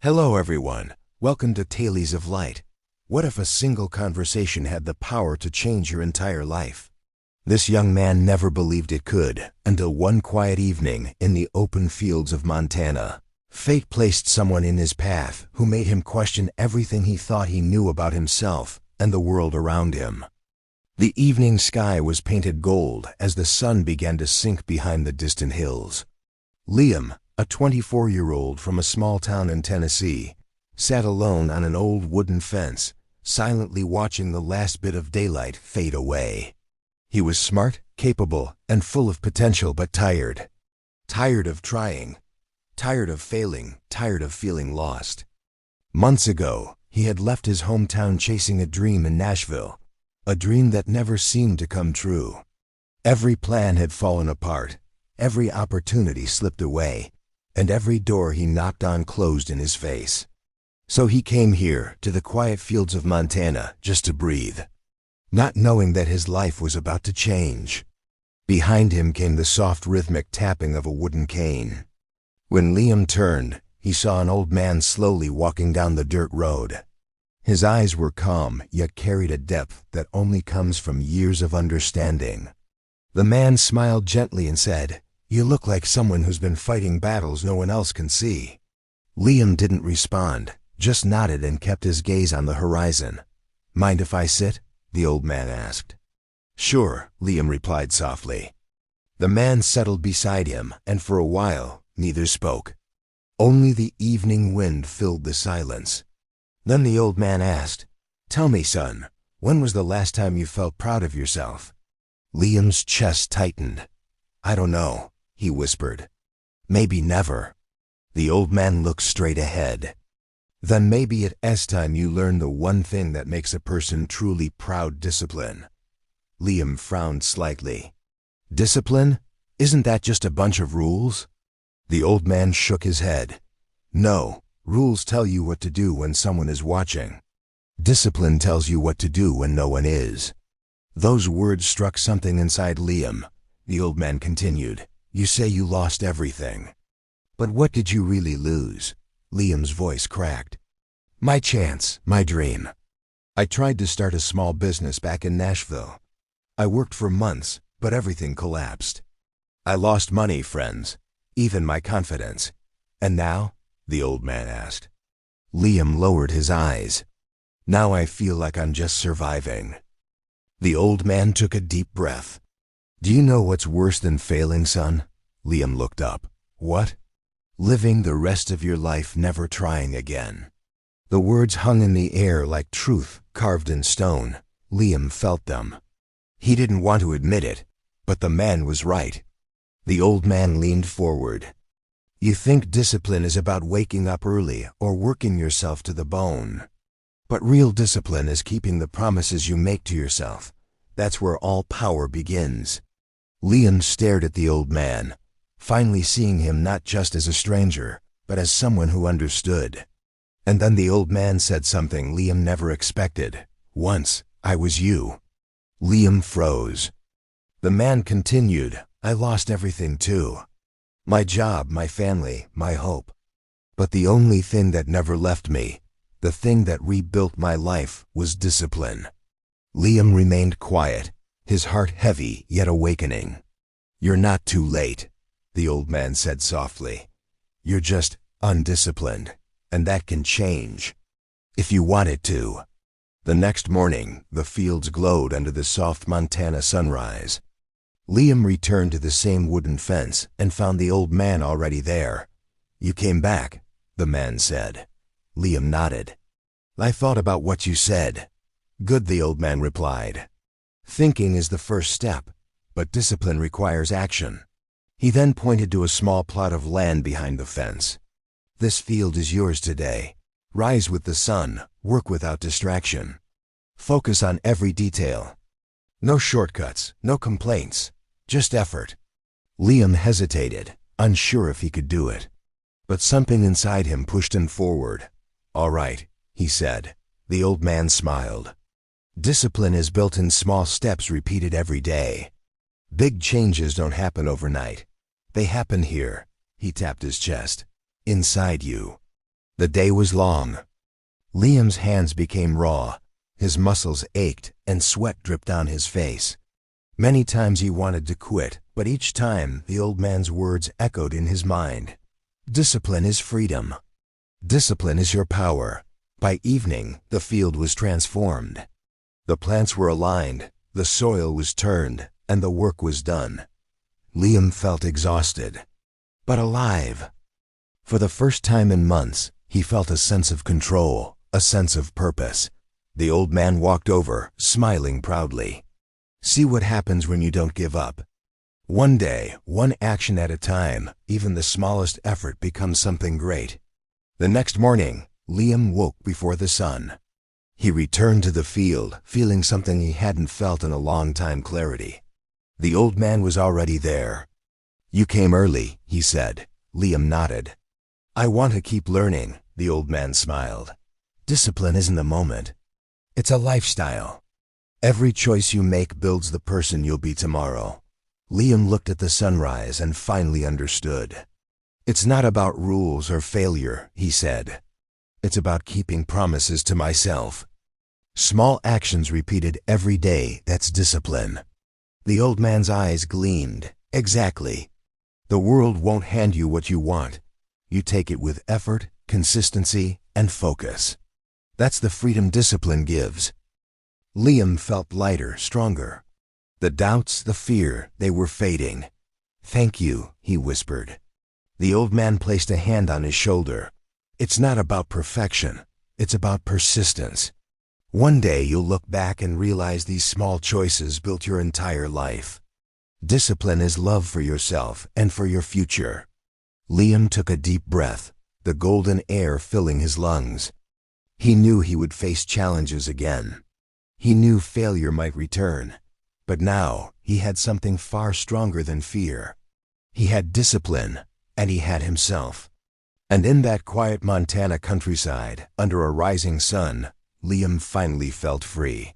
Hello everyone, welcome to Tales of Light. What if a single conversation had the power to change your entire life? This young man never believed it could, until one quiet evening in the open fields of Montana. Fate placed someone in his path who made him question everything he thought he knew about himself and the world around him. The evening sky was painted gold as the sun began to sink behind the distant hills. Liam, a 24-year-old from a small town in Tennessee, sat alone on an old wooden fence, silently watching the last bit of daylight fade away. He was smart, capable, and full of potential, but tired. Tired of trying. Tired of failing. Tired of feeling lost. Months ago, he had left his hometown chasing a dream in Nashville, a dream that never seemed to come true. Every plan had fallen apart, every opportunity slipped away, and every door he knocked on closed in his face. So he came here, to the quiet fields of Montana, just to breathe, not knowing that his life was about to change. Behind him came the soft rhythmic tapping of a wooden cane. When Liam turned, he saw an old man slowly walking down the dirt road. His eyes were calm, yet carried a depth that only comes from years of understanding. The man smiled gently and said, "You look like someone who's been fighting battles no one else can see." Liam didn't respond, just nodded and kept his gaze on the horizon. "Mind if I sit?" the old man asked. "Sure," Liam replied softly. The man settled beside him, and for a while, neither spoke. Only the evening wind filled the silence. Then the old man asked, "Tell me, son, when was the last time you felt proud of yourself?" Liam's chest tightened. "I don't know," he whispered. "Maybe never." The old man looked straight ahead. "Then maybe it's time you learn the one thing that makes a person truly proud: discipline." Liam frowned slightly. "Discipline? Isn't that just a bunch of rules?" The old man shook his head. "No, rules tell you what to do when someone is watching. Discipline tells you what to do when no one is." Those words struck something inside Liam. The old man continued, "You say you lost everything. But what did you really lose?" Liam's voice cracked. "My chance, my dream. I tried to start a small business back in Nashville. I worked for months, but everything collapsed. I lost money, friends, even my confidence. And now?" the old man asked. Liam lowered his eyes. "Now I feel like I'm just surviving." The old man took a deep breath. "Do you know what's worse than failing, son?" Liam looked up. "What?" "Living the rest of your life never trying again." The words hung in the air like truth carved in stone. Liam felt them. He didn't want to admit it, but the man was right. The old man leaned forward. "You think discipline is about waking up early or working yourself to the bone. But real discipline is keeping the promises you make to yourself. That's where all power begins." Liam stared at the old man, finally seeing him not just as a stranger, but as someone who understood. And then the old man said something Liam never expected. "Once, I was you." Liam froze. The man continued, "I lost everything too. My job, my family, my hope. But the only thing that never left me, the thing that rebuilt my life, was discipline." Liam remained quiet, his heart heavy yet awakening. "You're not too late," the old man said softly. "You're just undisciplined, and that can change, if you want it to." The next morning, the fields glowed under the soft Montana sunrise. Liam returned to the same wooden fence and found the old man already there. "You came back," the man said. Liam nodded. "I thought about what you said." "Good," the old man replied. "Thinking is the first step, but discipline requires action." He then pointed to a small plot of land behind the fence. "This field is yours today. Rise with the sun, work without distraction. Focus on every detail. No shortcuts, no complaints, just effort." Liam hesitated, unsure if he could do it. But something inside him pushed him forward. "All right," he said. The old man smiled. "Discipline is built in small steps repeated every day. Big changes don't happen overnight. They happen here," he tapped his chest, "inside you. The day was long. Liam's hands became raw, his muscles ached, and sweat dripped down his face. Many times he wanted to quit, but each time the old man's words echoed in his mind. Discipline is freedom. Discipline is your power. By evening, the field was transformed. The plants were aligned, the soil was turned, and the work was done. Liam felt exhausted, but alive. For the first time in months, he felt a sense of control, a sense of purpose. The old man walked over, smiling proudly. See what happens when you don't give up. One day, one action at a time, even the smallest effort becomes something great. The next morning, Liam woke before the sun. He returned to the field, feeling something he hadn't felt in a long time: clarity. The old man was already there. "You came early," he said. Liam nodded. "I want to keep learning," the old man smiled. Discipline isn't a moment. It's a lifestyle. Every choice you make builds the person you'll be tomorrow. Liam looked at the sunrise and finally understood. "It's not about rules or failure," he said. "It's about keeping promises to myself." Small actions repeated every day, that's discipline. The old man's eyes gleamed. Exactly. The world won't hand you what you want. You take it with effort, consistency, and focus. That's the freedom discipline gives. Liam felt lighter, stronger. The doubts, the fear, they were fading. "Thank you," he whispered. The old man placed a hand on his shoulder. "It's not about perfection. It's about persistence. One day you'll look back and realize these small choices built your entire life." Discipline is love for yourself and for your future. Liam took a deep breath, the golden air filling his lungs. He knew he would face challenges again. He knew failure might return. But now he had something far stronger than fear. He had discipline, and he had himself. And in that quiet Montana countryside, under a rising sun, Liam finally felt free.